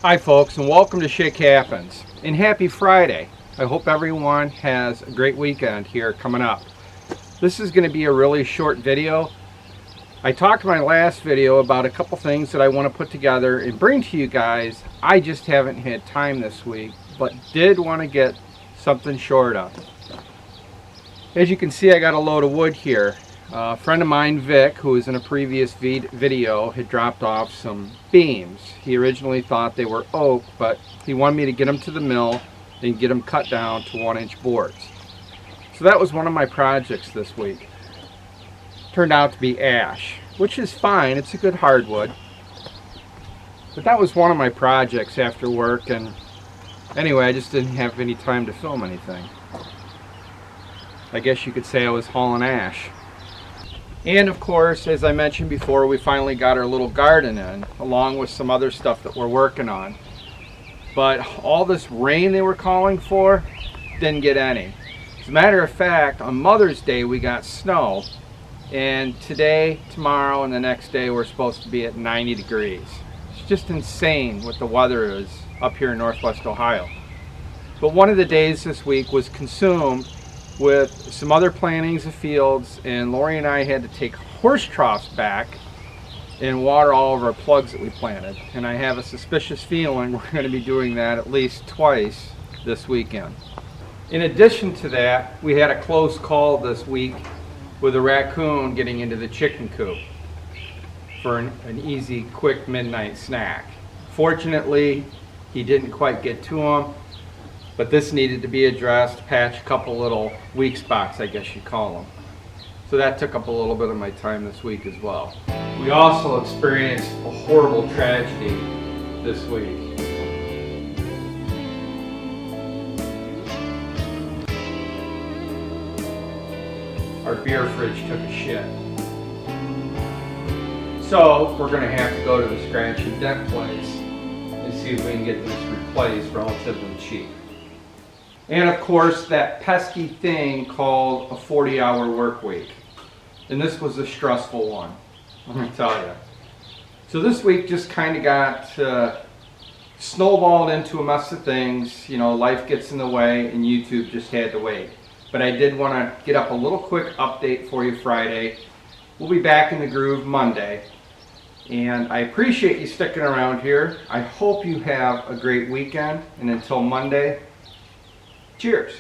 Hi folks, and welcome to Schick Happens, and happy Friday. I hope everyone has a great weekend here coming up. This is going to be a really short video. I talked in my last video about a couple things that I want to put together and bring to you guys. I just haven't had time this week, but did want to get something short of. As you can see, I got a load of wood here. A friend of mine, Vic, who was in a previous video, had dropped off some beams. He originally thought they were oak, but he wanted me to get them to the mill and get them cut down to 1-inch boards. So that was one of my projects this week. Turned out to be ash, which is fine. It's a good hardwood. But that was one of my projects after work, and anyway, I just didn't have any time to film anything. I guess you could say I was hauling ash. And of course, as I mentioned before, we finally got our little garden in, along with some other stuff that we're working on. But all this rain they were calling for, didn't get any. As a matter of fact, on Mother's Day we got snow, and today, tomorrow, and the next day we're supposed to be at 90 degrees. It's just insane what the weather is up here in Northwest Ohio. But one of the days this week was consumed with some other plantings of fields, and Lori and I had to take horse troughs back and water all of our plugs that we planted. And I have a suspicious feeling we're going to be doing that at least twice this weekend. In addition to that, we had a close call this week with a raccoon getting into the chicken coop for an easy, quick midnight snack. Fortunately, he didn't quite get to him, but this needed to be addressed, patch a couple little weak spots, I guess you'd call them. So that took up a little bit of my time this week as well. We also experienced a horrible tragedy this week. Our beer fridge took a shit. So we're going to have to go to the scratch and dent place and see if we can get this replaced relatively cheap. And of course, that pesky thing called a 40-hour work week. And this was a stressful one, let me tell you. So this week just kind of got snowballed into a mess of things. You know, life gets in the way and YouTube just had to wait. But I did want to get up a little quick update for you Friday. We'll be back in the groove Monday. And I appreciate you sticking around here. I hope you have a great weekend. And until Monday, cheers.